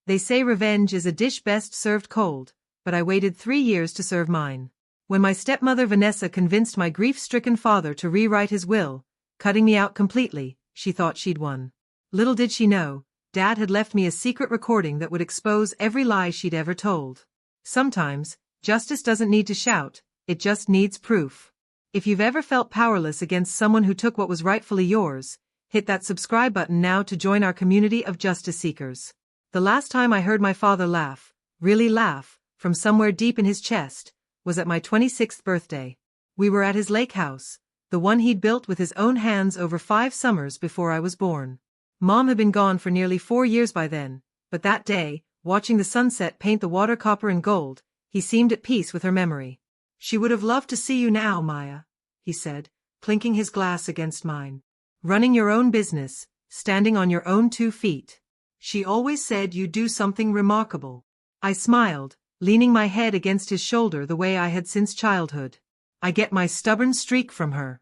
They say revenge is a dish best served cold, but I waited 3 years to serve mine. When my stepmother Vanessa convinced my grief-stricken father to rewrite his will, cutting me out completely, she thought she'd won. Little did she know, Dad had left me a secret recording that would expose every lie she'd ever told. Sometimes, justice doesn't need to shout, it just needs proof. If you've ever felt powerless against someone who took what was rightfully yours, hit that subscribe button now to join our community of justice seekers. The last time I heard my father laugh, really laugh, from somewhere deep in his chest, was at my 26th birthday. We were at his lake house, the one he'd built with his own hands over 5 summers before I was born. Mom had been gone for nearly 4 years by then, but that day, watching the sunset paint the water copper and gold, he seemed at peace with her memory. "She would have loved to see you now, Maya," he said, clinking his glass against mine. "Running your own business, standing on your own 2 feet. She always said you'd do something remarkable." I smiled, leaning my head against his shoulder the way I had since childhood. "I get my stubborn streak from her."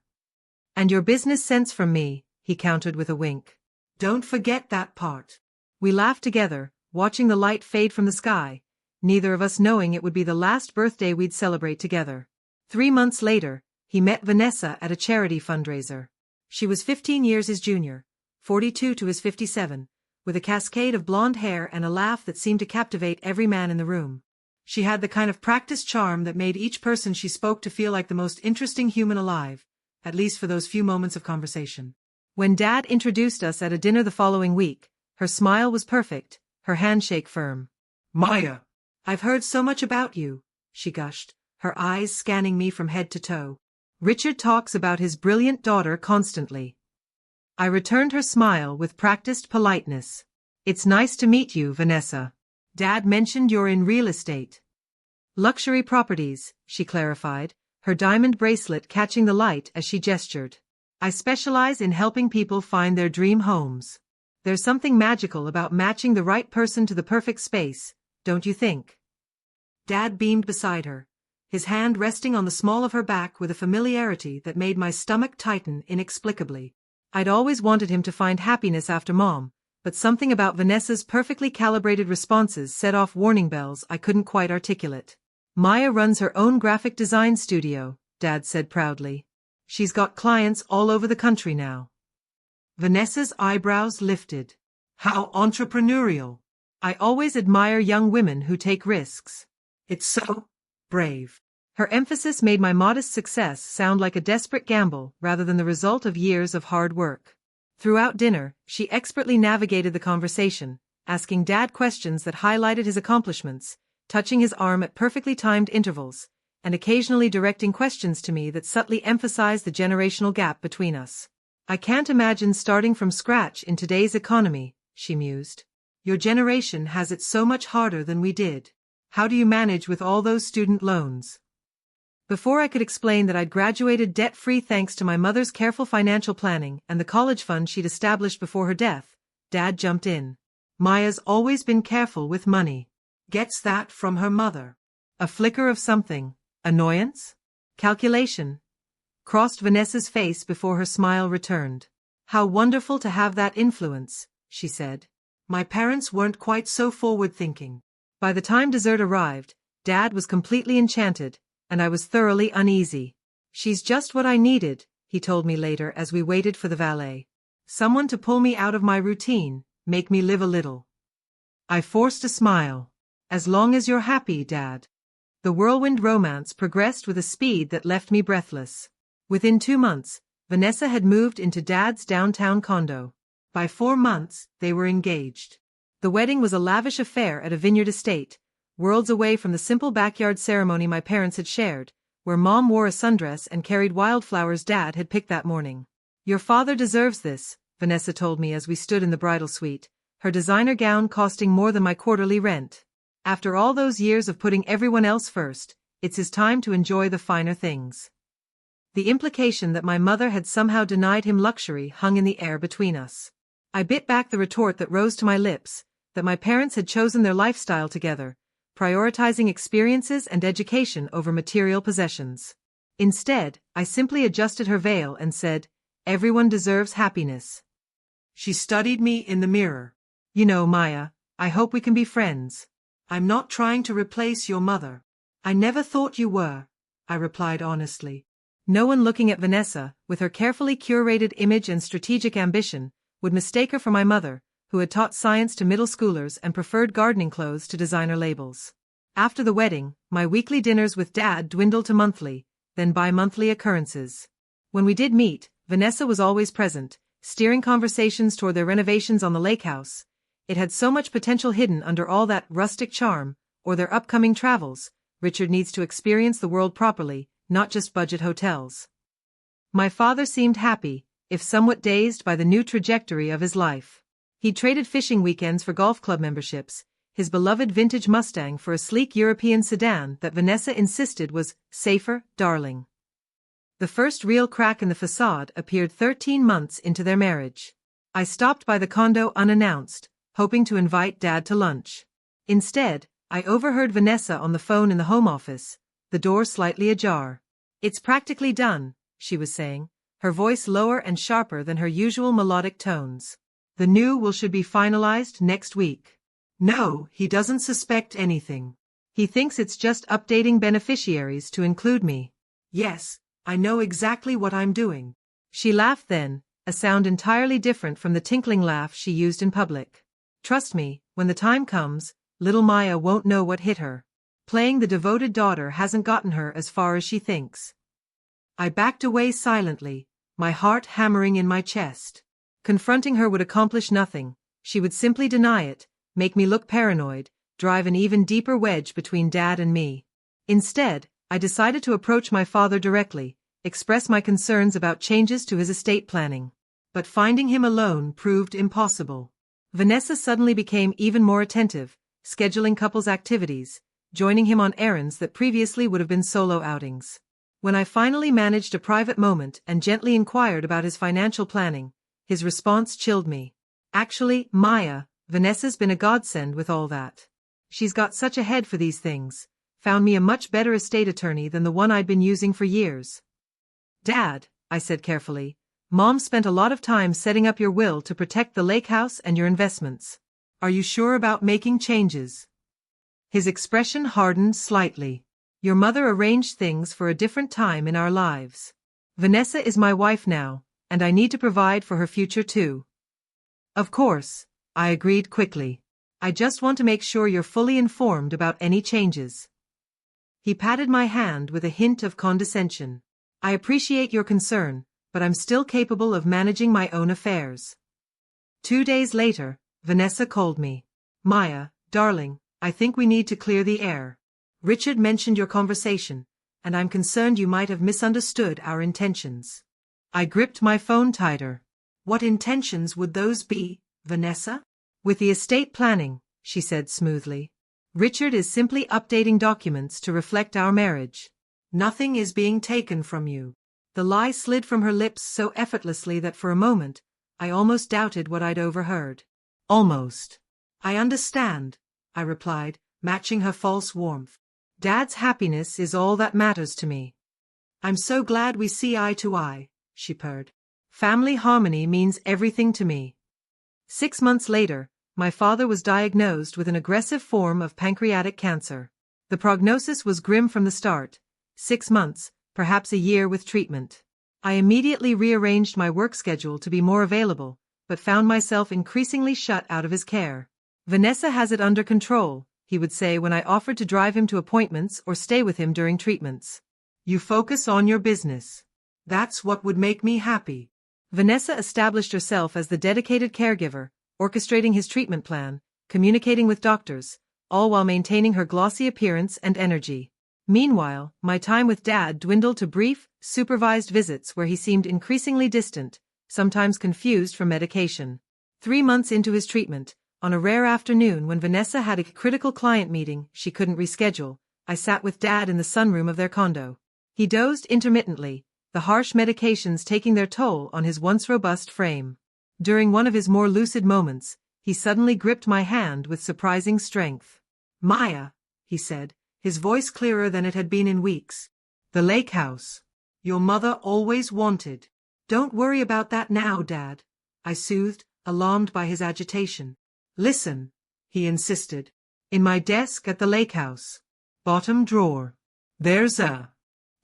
"And your business sense from me," he countered with a wink. "Don't forget that part." We laughed together, watching the light fade from the sky, neither of us knowing it would be the last birthday we'd celebrate together. 3 months later, he met Vanessa at a charity fundraiser. She was 15 years his junior, 42 to his 57, with a cascade of blonde hair and a laugh that seemed to captivate every man in the room. She had the kind of practiced charm that made each person she spoke to feel like the most interesting human alive, at least for those few moments of conversation. When Dad introduced us at a dinner the following week, her smile was perfect, her handshake firm. "Maya, I've heard so much about you," she gushed, her eyes scanning me from head to toe. "Richard talks about his brilliant daughter constantly." I returned her smile with practiced politeness. "It's nice to meet you, Vanessa. Dad mentioned you're in real estate." "Luxury properties," she clarified, her diamond bracelet catching the light as she gestured. "I specialize in helping people find their dream homes. There's something magical about matching the right person to the perfect space, don't you think?" Dad beamed beside her, his hand resting on the small of her back with a familiarity that made my stomach tighten inexplicably. I'd always wanted him to find happiness after Mom, but something about Vanessa's perfectly calibrated responses set off warning bells I couldn't quite articulate. "Maya runs her own graphic design studio," Dad said proudly. "She's got clients all over the country now." Vanessa's eyebrows lifted. "How entrepreneurial. I always admire young women who take risks. It's so brave." Her emphasis made my modest success sound like a desperate gamble rather than the result of years of hard work. Throughout dinner, she expertly navigated the conversation, asking Dad questions that highlighted his accomplishments, touching his arm at perfectly timed intervals, and occasionally directing questions to me that subtly emphasized the generational gap between us. "I can't imagine starting from scratch in today's economy," she mused. "Your generation has it so much harder than we did. How do you manage with all those student loans?" Before I could explain that I'd graduated debt-free thanks to my mother's careful financial planning and the college fund she'd established before her death, Dad jumped in. "Maya's always been careful with money. Gets that from her mother." A flicker of something, annoyance? Calculation, crossed Vanessa's face before her smile returned. "How wonderful to have that influence," she said. "My parents weren't quite so forward-thinking." By the time dessert arrived, Dad was completely enchanted, and I was thoroughly uneasy. "She's just what I needed," he told me later as we waited for the valet. "Someone to pull me out of my routine, make me live a little." I forced a smile. "As long as you're happy, Dad." The whirlwind romance progressed with a speed that left me breathless. Within 2 months, Vanessa had moved into Dad's downtown condo. By 4 months, they were engaged. The wedding was a lavish affair at a vineyard estate, worlds away from the simple backyard ceremony my parents had shared, where Mom wore a sundress and carried wildflowers Dad had picked that morning. "Your father deserves this," Vanessa told me as we stood in the bridal suite, her designer gown costing more than my quarterly rent. "After all those years of putting everyone else first, it's his time to enjoy the finer things." The implication that my mother had somehow denied him luxury hung in the air between us. I bit back the retort that rose to my lips, that my parents had chosen their lifestyle together, prioritizing experiences and education over material possessions. Instead, I simply adjusted her veil and said, "Everyone deserves happiness." She studied me in the mirror. "You know, Maya, I hope we can be friends. I'm not trying to replace your mother. I never thought you were, I replied honestly. No one looking at Vanessa, with her carefully curated image and strategic ambition, would mistake her for my mother, who had taught science to middle schoolers and preferred gardening clothes to designer labels. After the wedding, my weekly dinners with Dad dwindled to monthly, then bi-monthly occurrences. When we did meet, Vanessa was always present, steering conversations toward their renovations on the lake house. It had so much potential hidden under all that rustic charm, or their upcoming travels. Richard needs to experience the world properly, not just budget hotels. My father seemed happy, if somewhat dazed by the new trajectory of his life. He'd traded fishing weekends for golf club memberships, his beloved vintage Mustang for a sleek European sedan that Vanessa insisted was safer, darling. The first real crack in the facade appeared 13 months into their marriage. I stopped by the condo unannounced, hoping to invite Dad to lunch. Instead, I overheard Vanessa on the phone in the home office, the door slightly ajar. It's practically done, she was saying, her voice lower and sharper than her usual melodic tones. The new will should be finalized next week. No, he doesn't suspect anything. He thinks it's just updating beneficiaries to include me. Yes, I know exactly what I'm doing. She laughed then, a sound entirely different from the tinkling laugh she used in public. Trust me, when the time comes, little Maya won't know what hit her. Playing the devoted daughter hasn't gotten her as far as she thinks. I backed away silently, my heart hammering in my chest. Confronting her would accomplish nothing. She would simply deny it, make me look paranoid, drive an even deeper wedge between Dad and me. Instead, I decided to approach my father directly, express my concerns about changes to his estate planning. But finding him alone proved impossible. Vanessa suddenly became even more attentive, scheduling couples activities, joining him on errands that previously would have been solo outings. When I finally managed a private moment and gently inquired about his financial planning, his response chilled me. Actually, Maya, Vanessa's been a godsend with all that. She's got such a head for these things, found me a much better estate attorney than the one I'd been using for years. Dad, I said carefully, Mom spent a lot of time setting up your will to protect the lake house and your investments. Are you sure about making changes? His expression hardened slightly. Your mother arranged things for a different time in our lives. Vanessa is my wife now, and I need to provide for her future too. Of course, I agreed quickly. I just want to make sure you're fully informed about any changes. He patted my hand with a hint of condescension. I appreciate your concern, but I'm still capable of managing my own affairs. 2 days later, Vanessa called me. Maya, darling, I think we need to clear the air. Richard mentioned your conversation, and I'm concerned you might have misunderstood our intentions. I gripped my phone tighter. What intentions would those be, Vanessa? With the estate planning, she said smoothly. Richard is simply updating documents to reflect our marriage. Nothing is being taken from you. The lie slid from her lips so effortlessly that for a moment, I almost doubted what I'd overheard. Almost. I understand, I replied, matching her false warmth. Dad's happiness is all that matters to me. I'm so glad we see eye to eye, she purred. Family harmony means everything to me. 6 months later, my father was diagnosed with an aggressive form of pancreatic cancer. The prognosis was grim from the start. 6 months, perhaps a year with treatment. I immediately rearranged my work schedule to be more available, but found myself increasingly shut out of his care. Vanessa has it under control, he would say when I offered to drive him to appointments or stay with him during treatments. You focus on your business. That's what would make me happy. Vanessa established herself as the dedicated caregiver, orchestrating his treatment plan, communicating with doctors, all while maintaining her glossy appearance and energy. Meanwhile, my time with Dad dwindled to brief, supervised visits where he seemed increasingly distant, sometimes confused from medication. 3 months into his treatment, on a rare afternoon when Vanessa had a critical client meeting she couldn't reschedule, I sat with Dad in the sunroom of their condo. He dozed intermittently, the harsh medications taking their toll on his once robust frame. During one of his more lucid moments, he suddenly gripped my hand with surprising strength. Maya, he said, his voice clearer than it had been in weeks. The lake house. Your mother always wanted. Don't worry about that now, Dad, I soothed, alarmed by his agitation. Listen, he insisted. In my desk at the lake house. Bottom drawer. There's a...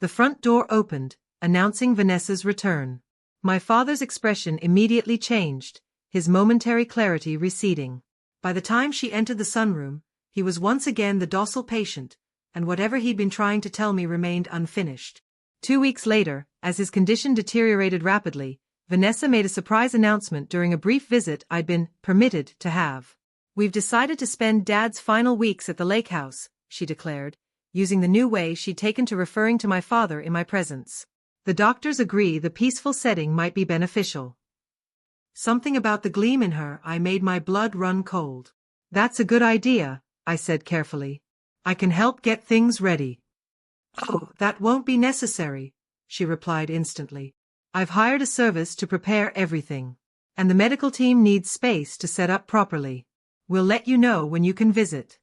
The front door opened, announcing Vanessa's return. My father's expression immediately changed, his momentary clarity receding. By the time she entered the sunroom, he was once again the docile patient, and whatever he'd been trying to tell me remained unfinished. 2 weeks later, as his condition deteriorated rapidly, Vanessa made a surprise announcement during a brief visit I'd been permitted to have. "We've decided to spend Dad's final weeks at the lake house," she declared, using the new way she'd taken to referring to my father in my presence. "The doctors agree the peaceful setting might be beneficial." Something about the gleam in her eye made my blood run cold. "That's a good idea," I said carefully. "I can help get things ready." "Oh, that won't be necessary," she replied instantly. "I've hired a service to prepare everything. And the medical team needs space to set up properly. We'll let you know when you can visit."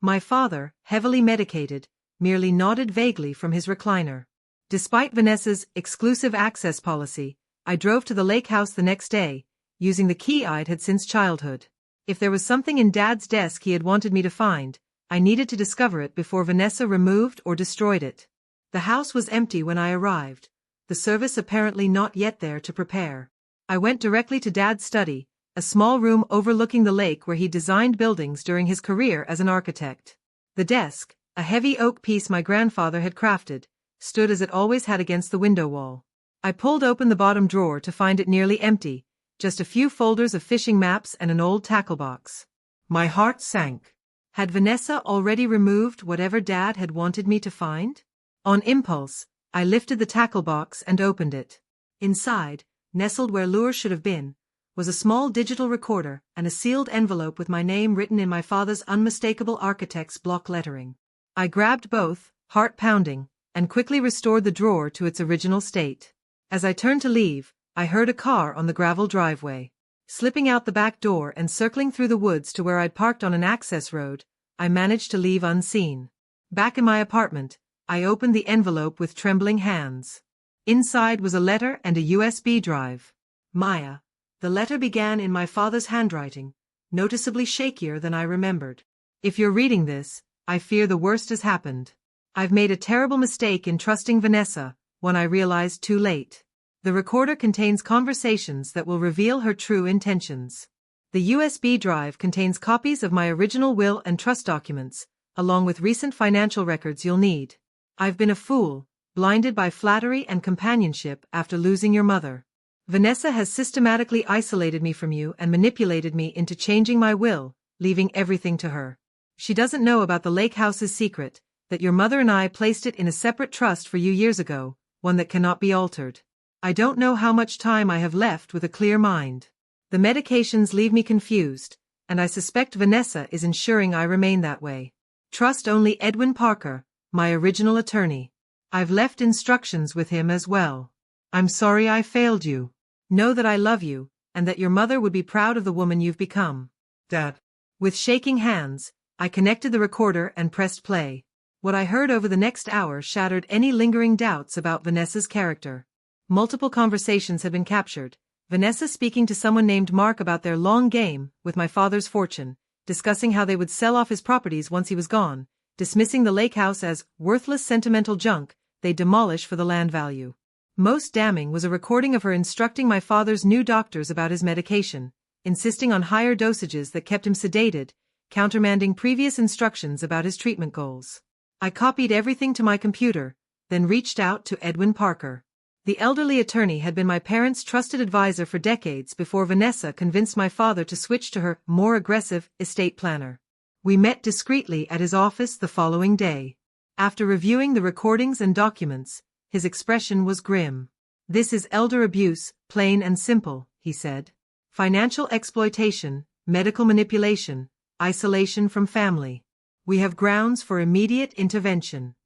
My father, heavily medicated, merely nodded vaguely from his recliner. Despite Vanessa's exclusive access policy, I drove to the lake house the next day, using the key I'd had since childhood. If there was something in Dad's desk he had wanted me to find, I needed to discover it before Vanessa removed or destroyed it. The house was empty when I arrived, the service apparently not yet there to prepare. I went directly to Dad's study, a small room overlooking the lake where he designed buildings during his career as an architect. The desk, a heavy oak piece my grandfather had crafted, stood as it always had against the window wall. I pulled open the bottom drawer to find it nearly empty, just a few folders of fishing maps and an old tackle box. My heart sank. Had Vanessa already removed whatever Dad had wanted me to find? On impulse, I lifted the tackle box and opened it. Inside, nestled where lures should have been, was a small digital recorder and a sealed envelope with my name written in my father's unmistakable architect's block lettering. I grabbed both, heart pounding, and quickly restored the drawer to its original state. As I turned to leave, I heard a car on the gravel driveway. Slipping out the back door and circling through the woods to where I'd parked on an access road, I managed to leave unseen. Back in my apartment, I opened the envelope with trembling hands. Inside was a letter and a USB drive. Maya. The letter began in my father's handwriting, noticeably shakier than I remembered. "If you're reading this, I fear the worst has happened. I've made a terrible mistake in trusting Vanessa, one I realized too late. The recorder contains conversations that will reveal her true intentions. The USB drive contains copies of my original will and trust documents, along with recent financial records you'll need. I've been a fool, blinded by flattery and companionship after losing your mother. Vanessa has systematically isolated me from you and manipulated me into changing my will, leaving everything to her. She doesn't know about the lake house's secret, that your mother and I placed it in a separate trust for you years ago, one that cannot be altered. I don't know how much time I have left with a clear mind. The medications leave me confused, and I suspect Vanessa is ensuring I remain that way. Trust only Edwin Parker, my original attorney. I've left instructions with him as well. I'm sorry I failed you. Know that I love you, and that your mother would be proud of the woman you've become. Dad." With shaking hands, I connected the recorder and pressed play. What I heard over the next hour shattered any lingering doubts about Vanessa's character. Multiple conversations had been captured, Vanessa speaking to someone named Mark about their long game with my father's fortune, discussing how they would sell off his properties once he was gone, dismissing the lake house as worthless sentimental junk they'd demolish for the land value. Most damning was a recording of her instructing my father's new doctors about his medication, insisting on higher dosages that kept him sedated, countermanding previous instructions about his treatment goals. I copied everything to my computer, then reached out to Edwin Parker. The elderly attorney had been my parents' trusted advisor for decades before Vanessa convinced my father to switch to her more aggressive estate planner. We met discreetly at his office the following day. After reviewing the recordings and documents, his expression was grim. "This is elder abuse, plain and simple," he said. "Financial exploitation, medical manipulation, isolation from family. We have grounds for immediate intervention."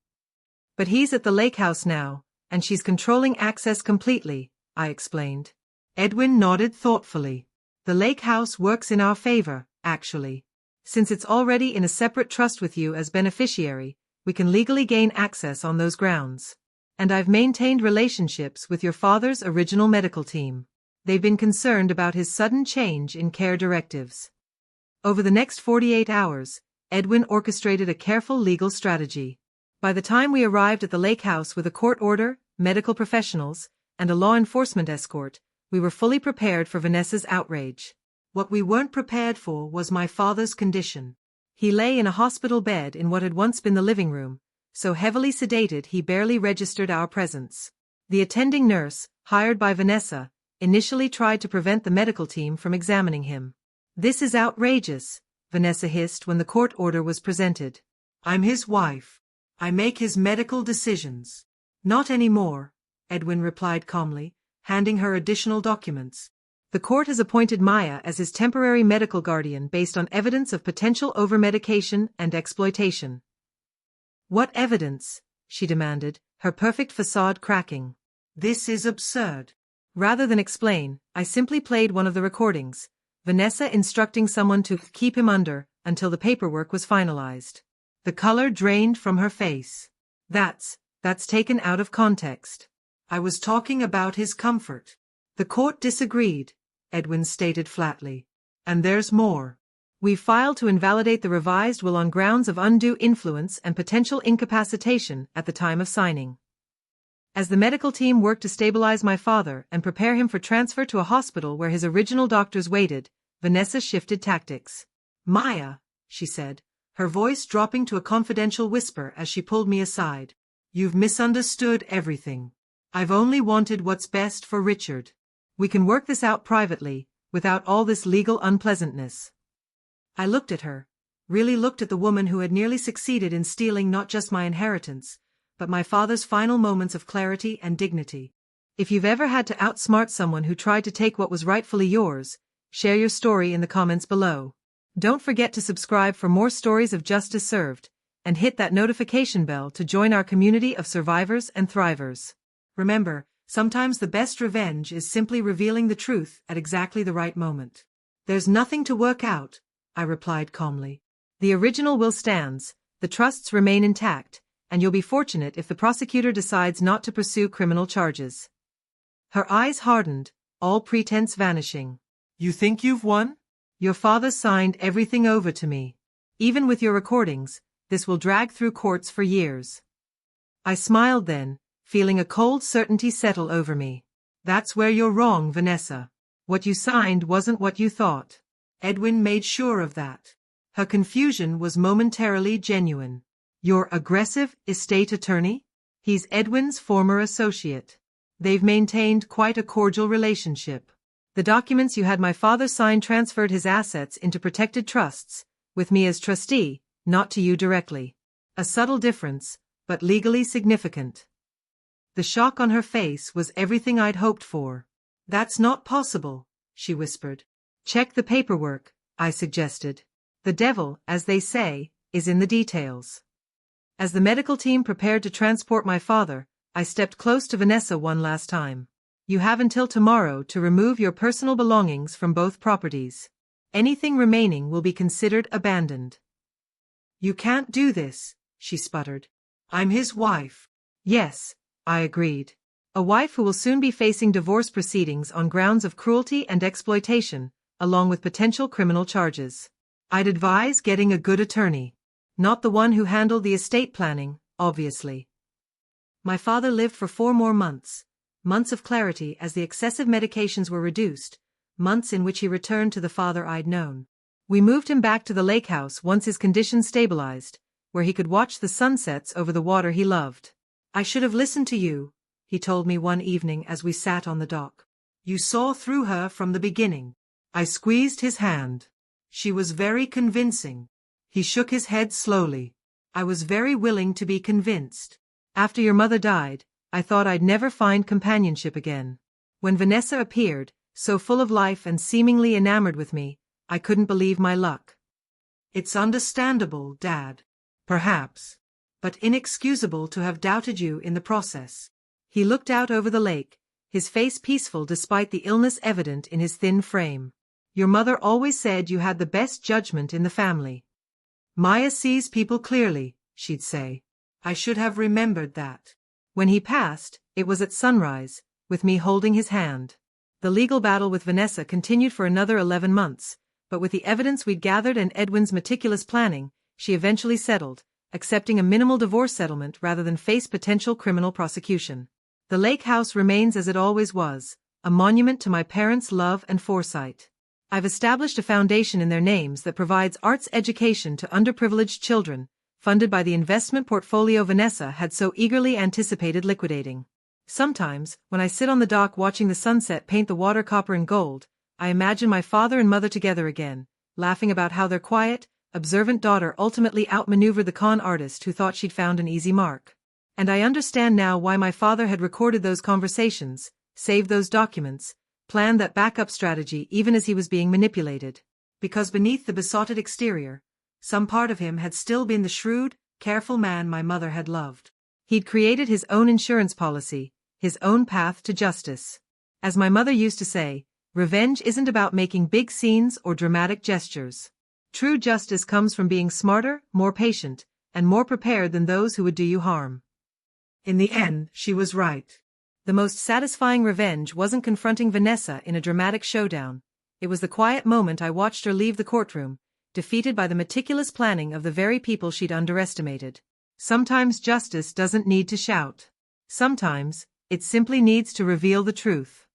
"But he's at the lake house now, and she's controlling access completely," I explained. Edwin nodded thoughtfully. "The lake house works in our favor, actually. Since it's already in a separate trust with you as beneficiary, we can legally gain access on those grounds. And I've maintained relationships with your father's original medical team. They've been concerned about his sudden change in care directives. Over the next 48 hours, Edwin orchestrated a careful legal strategy. By the time we arrived at the lake house with a court order, medical professionals, and a law enforcement escort, we were fully prepared for Vanessa's outrage. What we weren't prepared for was my father's condition. He lay in a hospital bed in what had once been the living room, so heavily sedated he barely registered our presence. The attending nurse, hired by Vanessa, initially tried to prevent the medical team from examining him. "This is outrageous," Vanessa hissed when the court order was presented. "I'm his wife. I make his medical decisions." "Not anymore," Edwin replied calmly, handing her additional documents. "The court has appointed Maya as his temporary medical guardian based on evidence of potential overmedication and exploitation." "What evidence?" she demanded, her perfect facade cracking. "This is absurd." Rather than explain, I simply played one of the recordings, Vanessa instructing someone to keep him under until the paperwork was finalized. The color drained from her face. That's taken out of context. I was talking about his comfort." "The court disagreed," Edwin stated flatly. "And there's more. We filed to invalidate the revised will on grounds of undue influence and potential incapacitation at the time of signing." As the medical team worked to stabilize my father and prepare him for transfer to a hospital where his original doctors waited, Vanessa shifted tactics. "Maya," she said, her voice dropping to a confidential whisper as she pulled me aside, "you've misunderstood everything. I've only wanted what's best for Richard. We can work this out privately, without all this legal unpleasantness." I looked at her, really looked at the woman who had nearly succeeded in stealing not just my inheritance, but my father's final moments of clarity and dignity. If you've ever had to outsmart someone who tried to take what was rightfully yours, share your story in the comments below. Don't forget to subscribe for more stories of justice served, and hit that notification bell to join our community of survivors and thrivers. Remember, sometimes the best revenge is simply revealing the truth at exactly the right moment. "There's nothing to work out," I replied calmly. "The original will stands, the trusts remain intact, and you'll be fortunate if the prosecutor decides not to pursue criminal charges." Her eyes hardened, all pretense vanishing. "You think you've won? Your father signed everything over to me. Even with your recordings, this will drag through courts for years." I smiled then, feeling a cold certainty settle over me. "That's where you're wrong, Vanessa. What you signed wasn't what you thought." Edwin made sure of that. Her confusion was momentarily genuine. "Your aggressive estate attorney?" "He's Edwin's former associate. They've maintained quite a cordial relationship. The documents you had my father sign transferred his assets into protected trusts, with me as trustee, not to you directly. A subtle difference, but legally significant." The shock on her face was everything I'd hoped for. "That's not possible," she whispered. "Check the paperwork," I suggested. "The devil, as they say, is in the details." As the medical team prepared to transport my father, I stepped close to Vanessa one last time. "You have until tomorrow to remove your personal belongings from both properties. Anything remaining will be considered abandoned." "You can't do this," she sputtered. "I'm his wife." "Yes," I agreed. "A wife who will soon be facing divorce proceedings on grounds of cruelty and exploitation, along with potential criminal charges. I'd advise getting a good attorney. Not the one who handled the estate planning, obviously." My father lived for 4 more months. Months of clarity as the excessive medications were reduced, months in which he returned to the father I'd known. We moved him back to the lake house once his condition stabilized, where he could watch the sunsets over the water he loved. "I should have listened to you," he told me one evening as we sat on the dock. "You saw through her from the beginning." I squeezed his hand. "She was very convincing." He shook his head slowly. "I was very willing to be convinced. After your mother died, I thought I'd never find companionship again. When Vanessa appeared, so full of life and seemingly enamored with me, I couldn't believe my luck." "It's understandable, Dad. Perhaps. But inexcusable to have doubted you in the process." He looked out over the lake, his face peaceful despite the illness evident in his thin frame. "Your mother always said you had the best judgment in the family. Maya sees people clearly," she'd say. I should have remembered that. When he passed, it was at sunrise, with me holding his hand. The legal battle with Vanessa continued for another 11 months, but with the evidence we'd gathered and Edwin's meticulous planning, she eventually settled, accepting a minimal divorce settlement rather than face potential criminal prosecution. The lake house remains as it always was, a monument to my parents' love and foresight. I've established a foundation in their names that provides arts education to underprivileged children, funded by the investment portfolio Vanessa had so eagerly anticipated liquidating. Sometimes, when I sit on the dock watching the sunset paint the water copper and gold, I imagine my father and mother together again, laughing about how their quiet, observant daughter ultimately outmaneuvered the con artist who thought she'd found an easy mark. And I understand now why my father had recorded those conversations, saved those documents, planned that backup strategy even as he was being manipulated. Because beneath the besotted exterior, some part of him had still been the shrewd, careful man my mother had loved. He'd created his own insurance policy, his own path to justice. As my mother used to say, revenge isn't about making big scenes or dramatic gestures. True justice comes from being smarter, more patient, and more prepared than those who would do you harm. In the end, she was right. The most satisfying revenge wasn't confronting Vanessa in a dramatic showdown. It was the quiet moment I watched her leave the courtroom, defeated by the meticulous planning of the very people she'd underestimated. Sometimes justice doesn't need to shout. Sometimes, it simply needs to reveal the truth.